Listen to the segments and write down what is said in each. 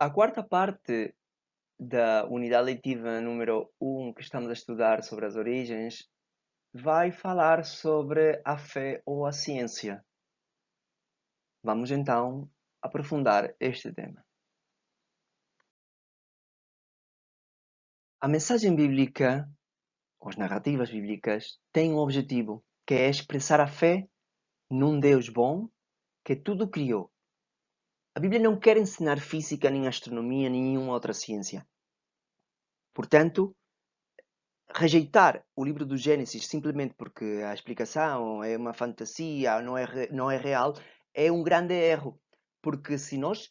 A quarta parte da unidade letiva número 1, que estamos a estudar sobre as origens, vai falar sobre a fé ou a ciência. Vamos então aprofundar este tema. A mensagem bíblica, ou as narrativas bíblicas, têm um objetivo, que é expressar a fé num Deus bom que tudo criou. A Bíblia não quer ensinar física, nem astronomia, nem nenhuma outra ciência. Portanto, rejeitar o livro do Gênesis simplesmente porque a explicação é uma fantasia, não é real, é um grande erro. Porque se nós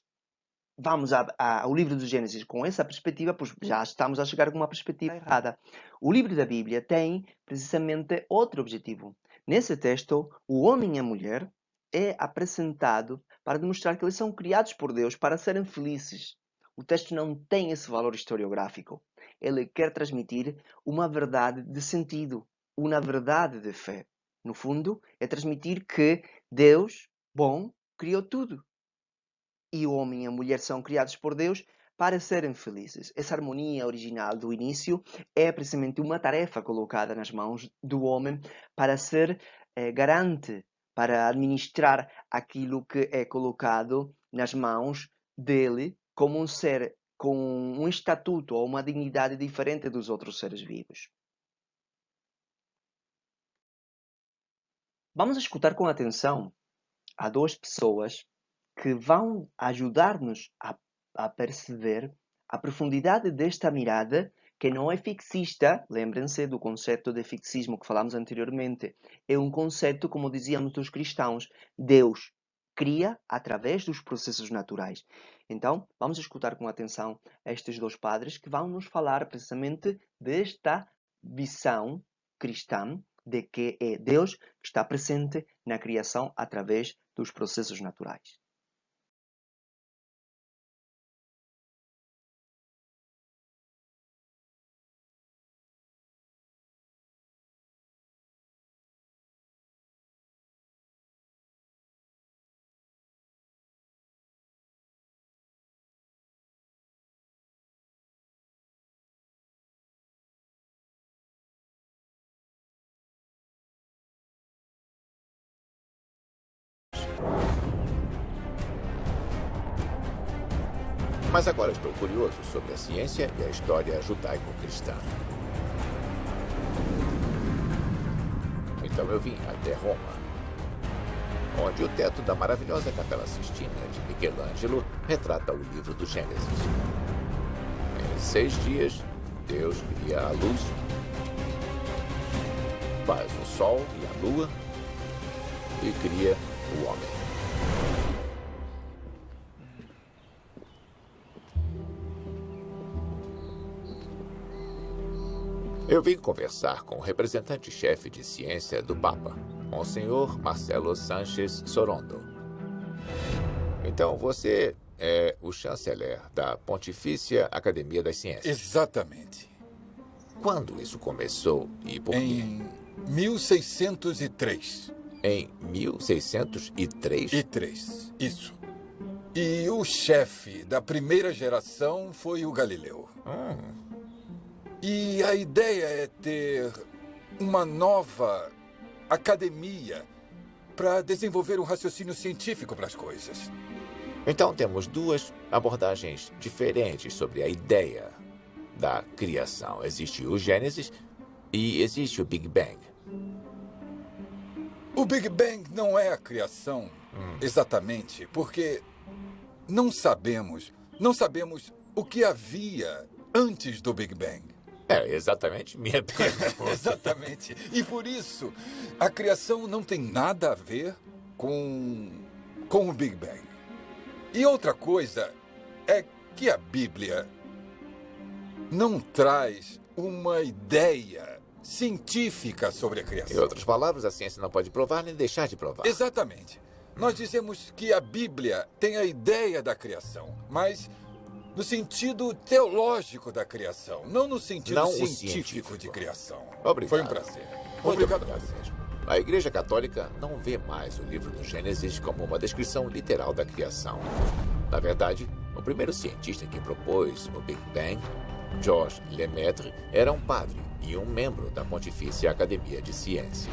vamos ao livro do Gênesis com essa perspectiva, pois já estamos a chegar com uma perspectiva errada. O livro da Bíblia tem precisamente outro objetivo. Nesse texto, o homem e a mulher é apresentado para demonstrar que eles são criados por Deus para serem felizes. O texto não tem esse valor historiográfico. Ele quer transmitir uma verdade de sentido, uma verdade de fé. No fundo, é transmitir que Deus, bom, criou tudo. E o homem e a mulher são criados por Deus para serem felizes. Essa harmonia original do início é precisamente uma tarefa colocada nas mãos do homem para ser garante, para administrar aquilo que é colocado nas mãos dele como um ser com um estatuto ou uma dignidade diferente dos outros seres vivos. Vamos escutar com atenção a duas pessoas que vão ajudar-nos a perceber a profundidade desta mirada, que não é fixista. Lembrem-se do conceito de fixismo que falamos anteriormente. É um conceito, como dizíamos dos cristãos, Deus cria através dos processos naturais. Então, vamos escutar com atenção estes dois padres que vão nos falar precisamente desta visão cristã de que é Deus que está presente na criação através dos processos naturais. Mas agora estou curioso sobre a ciência e a história judaico-cristã. Então eu vim até Roma, onde o teto da maravilhosa Capela Sistina de Michelangelo retrata o livro do Gênesis. Em 6 dias, Deus cria a luz, faz o sol e a lua e cria o homem. Eu vim conversar com o representante-chefe de ciência do Papa, Monsenhor Marcelo Sánchez Sorondo. Então, você é o chanceler da Pontifícia Academia das Ciências. Exatamente. Quando isso começou e por quê? Em 1603. Em 1603? Isso. E o chefe da primeira geração foi o Galileu. E a ideia é ter uma nova academia para desenvolver um raciocínio científico para as coisas. Então temos duas abordagens diferentes sobre a ideia da criação. Existe o Gênesis e existe o Big Bang. O Big Bang não é a criação exatamente, porque não sabemos o que havia antes do Big Bang. É exatamente minha pergunta. Exatamente. E por isso, a criação não tem nada a ver com o Big Bang. E outra coisa é que a Bíblia não traz uma ideia científica sobre a criação. Em outras palavras, a ciência não pode provar nem deixar de provar. Exatamente. Nós dizemos que a Bíblia tem a ideia da criação, mas no sentido teológico da criação, não no sentido Não científico de criação. Obrigado. Foi um prazer. Obrigado mesmo. A Igreja Católica não vê mais o livro do Gênesis como uma descrição literal da criação. Na verdade, O primeiro cientista que propôs o Big Bang, Georges Lemaitre, era um padre e um membro da Pontifícia Academia de Ciência.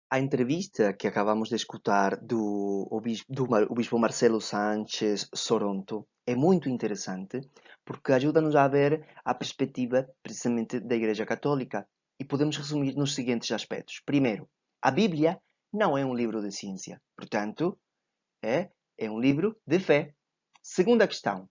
A entrevista que acabamos de escutar o bispo Marcelo Sánchez Soronto é muito interessante porque ajuda-nos a ver a perspectiva precisamente da Igreja Católica e podemos resumir nos seguintes aspectos. Primeiro, a Bíblia não é um livro de ciência, portanto, é um livro de fé. Segunda questão,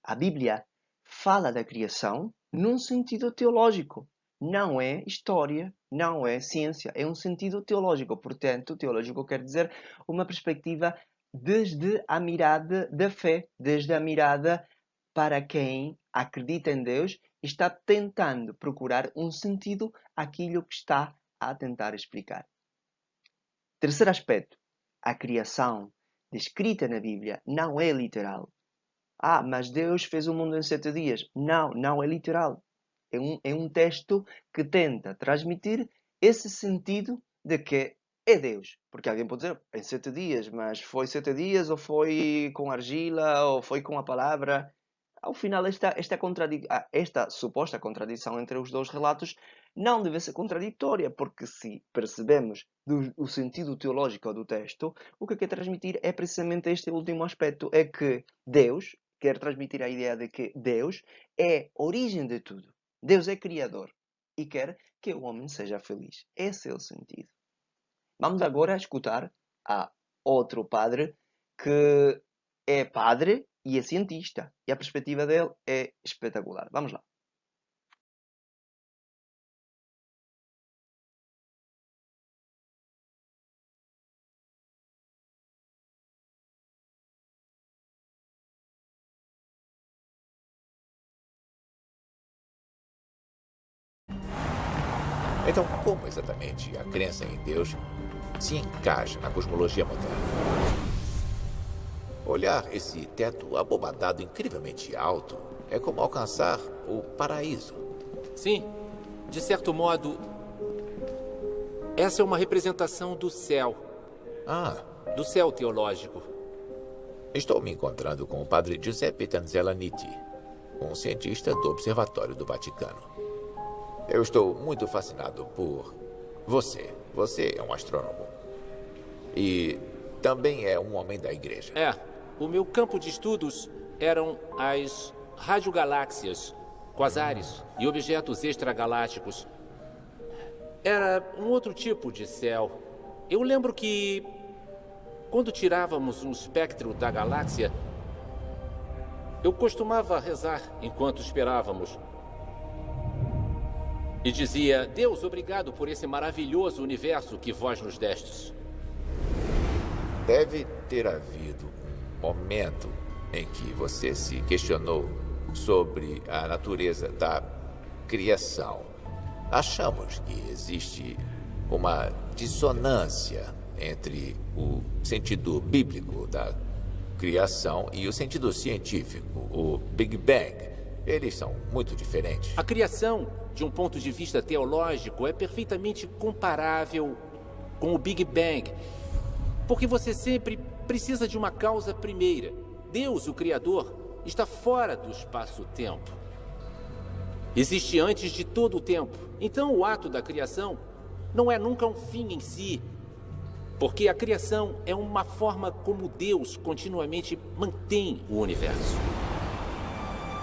a Bíblia fala da criação num sentido teológico. Não é história, não é ciência, é um sentido teológico. Portanto, teológico quer dizer uma perspectiva desde a mirada da fé, desde a mirada para quem acredita em Deus e está tentando procurar um sentido àquilo que está a tentar explicar. Terceiro aspecto, a criação descrita na Bíblia não é literal. Mas Deus fez o mundo em 7 dias. Não, não é literal. É um texto que tenta transmitir esse sentido de que é Deus. Porque alguém pode dizer, em 7 dias, mas foi 7 dias, ou foi com argila, ou foi com a palavra. Ao final, esta suposta contradição entre os dois relatos não deve ser contraditória, porque se percebemos o sentido teológico do texto, o que quer transmitir é precisamente este último aspecto, é que Deus quer transmitir a ideia de que Deus é a origem de tudo. Deus é criador e quer que o homem seja feliz. Esse é o sentido. Vamos agora escutar a outro padre que é padre e é cientista. E a perspectiva dele é espetacular. Vamos lá. Então, como exatamente a crença em Deus se encaixa na cosmologia moderna? Olhar esse teto abobadado incrivelmente alto é como alcançar o paraíso. Sim, de certo modo, essa é uma representação do céu. Do céu teológico. Estou me encontrando com o padre Giuseppe Tanzella-Nitti, um cientista do Observatório do Vaticano. Eu estou muito fascinado por você. Você é um astrônomo. E também é um homem da igreja. O meu campo de estudos eram as radiogaláxias, quasares e objetos extragalácticos. Era um outro tipo de céu. Eu lembro que, quando tirávamos um espectro da galáxia, eu costumava rezar enquanto esperávamos. E dizia, Deus, obrigado por esse maravilhoso universo que vós nos destes. Deve ter havido um momento em que você se questionou sobre a natureza da criação. Achamos que existe uma dissonância entre o sentido bíblico da criação e o sentido científico, o Big Bang. Eles são muito diferentes. A criação, de um ponto de vista teológico, é perfeitamente comparável com o Big Bang, porque você sempre precisa de uma causa primeira. Deus, o Criador, está fora do espaço-tempo. Existe antes de todo o tempo. Então, o ato da criação não é nunca um fim em si, porque a criação é uma forma como Deus continuamente mantém o universo.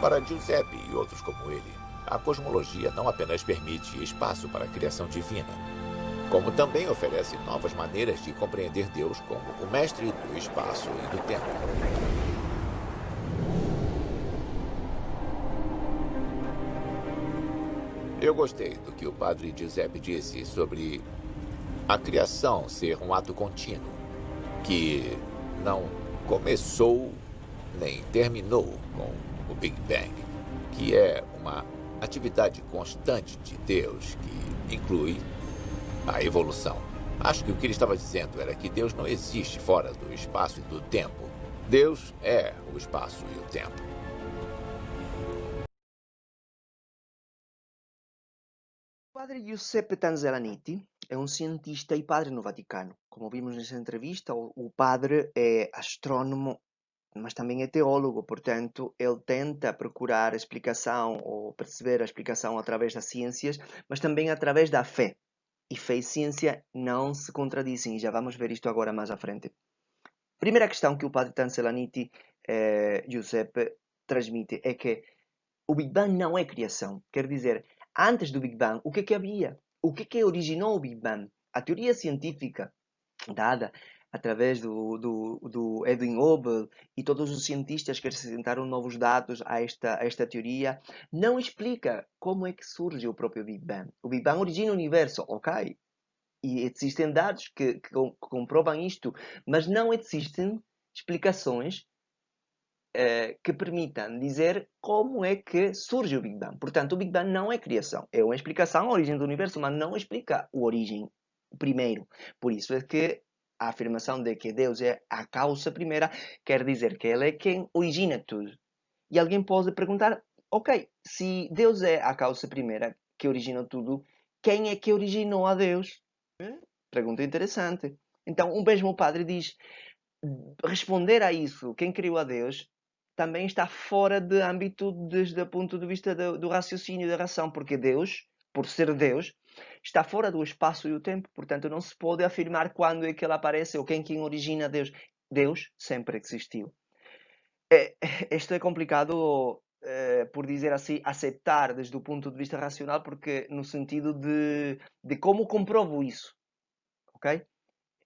Para Giuseppe e outros como ele, a cosmologia não apenas permite espaço para a criação divina, como também oferece novas maneiras de compreender Deus como o mestre do espaço e do tempo. Eu gostei do que o padre Giuseppe disse sobre a criação ser um ato contínuo, que não começou nem terminou com o Big Bang, que é uma atividade constante de Deus que inclui a evolução. Acho que o que ele estava dizendo era que Deus não existe fora do espaço e do tempo. Deus é o espaço e o tempo. O padre Giuseppe Tanzella-Nitti é um cientista e padre no Vaticano. Como vimos nessa entrevista, o padre é astrônomo mas também é teólogo, portanto, ele tenta procurar a explicação ou perceber a explicação através das ciências, mas também através da fé. E fé e ciência não se contradizem, e já vamos ver isto agora mais à frente. Primeira questão que o padre Tanzelaniti, Giuseppe, transmite é que o Big Bang não é criação. Quer dizer, antes do Big Bang, o que é que havia? O que é que originou o Big Bang? A teoria científica dada através do Edwin Hubble e todos os cientistas que acrescentaram novos dados a esta teoria, não explica como é que surge o próprio Big Bang. O Big Bang origina o universo, ok? E existem dados que comprovam isto, mas não existem explicações que permitam dizer como é que surge o Big Bang. Portanto, o Big Bang não é criação. É uma explicação à origem do universo, mas não explica a origem primeiro. Por isso é que a afirmação de que Deus é a causa primeira quer dizer que Ele é quem origina tudo. E alguém pode perguntar, ok, se Deus é a causa primeira que origina tudo, quem é que originou a Deus? Pergunta interessante. Então, o mesmo padre diz, responder a isso, quem criou a Deus, também está fora de âmbito desde o ponto de vista do raciocínio e da razão, porque Deus, por ser Deus, está fora do espaço e do tempo, portanto não se pode afirmar quando é que ele aparece ou quem origina Deus. Deus sempre existiu. Isto é complicado, por dizer assim, aceitar desde o ponto de vista racional, porque no sentido de como comprovo isso, ok?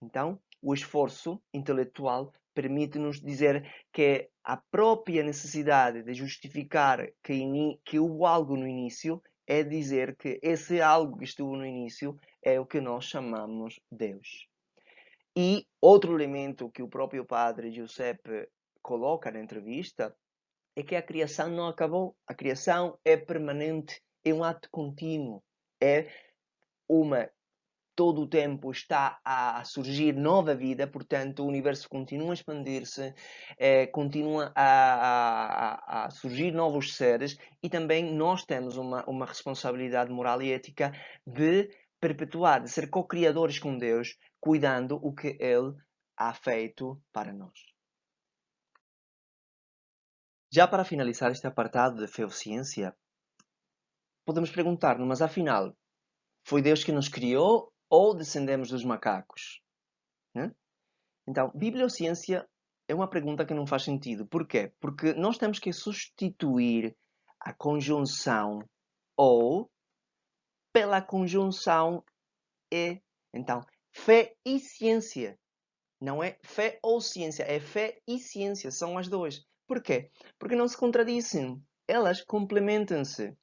Então, o esforço intelectual permite-nos dizer que a própria necessidade de justificar que houve algo no início é dizer que esse algo que estuvo no início é o que nós chamamos Deus. E outro elemento que o próprio padre Giuseppe coloca na entrevista é que a criação não acabou. A criação é permanente, é um ato contínuo, é uma todo o tempo está a surgir nova vida, portanto o universo continua a expandir-se, continua a surgir novos seres e também nós temos uma responsabilidade moral e ética de perpetuar, de ser co-criadores com Deus, cuidando o que Ele há feito para nós. Já para finalizar este apartado de fé ou ciência, podemos perguntar-nos, mas afinal, foi Deus que nos criou ou descendemos dos macacos? Então, bibliociência é uma pergunta que não faz sentido. Por quê? Porque nós temos que substituir a conjunção ou pela conjunção e. Então, fé e ciência. Não é fé ou ciência, é fé e ciência. São as duas. Por quê? Porque não se contradizem. Elas complementam-se.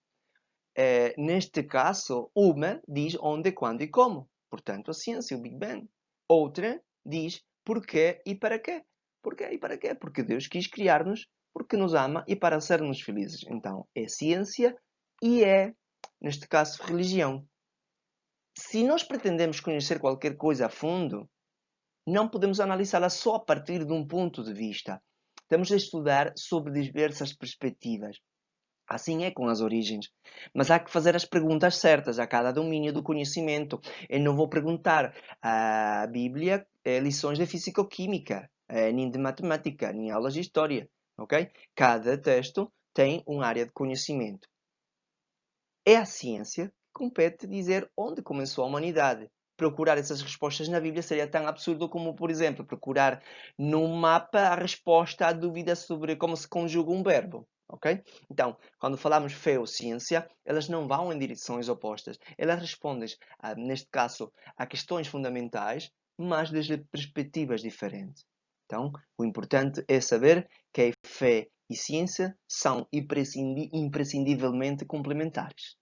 Neste caso, uma diz onde, quando e como. Portanto, a ciência, o Big Bang. Outra diz porquê e para quê. Porquê e para quê? Porque Deus quis criar-nos, porque nos ama e para sermos felizes. Então, é ciência e é, neste caso, religião. Se nós pretendemos conhecer qualquer coisa a fundo, não podemos analisá-la só a partir de um ponto de vista. Temos de estudar sobre diversas perspectivas. Assim é com as origens. Mas há que fazer as perguntas certas a cada domínio do conhecimento. Eu não vou perguntar à Bíblia lições de físico-química, nem de matemática, nem aulas de história. Okay? Cada texto tem uma área de conhecimento. É a ciência que compete dizer onde começou a humanidade. Procurar essas respostas na Bíblia seria tão absurdo como, por exemplo, procurar num mapa a resposta à dúvida sobre como se conjuga um verbo. Ok? Então, quando falamos fé ou ciência, elas não vão em direções opostas. Elas respondem, neste caso, a questões fundamentais, mas desde perspectivas diferentes. Então, o importante é saber que a fé e ciência são imprescindivelmente complementares.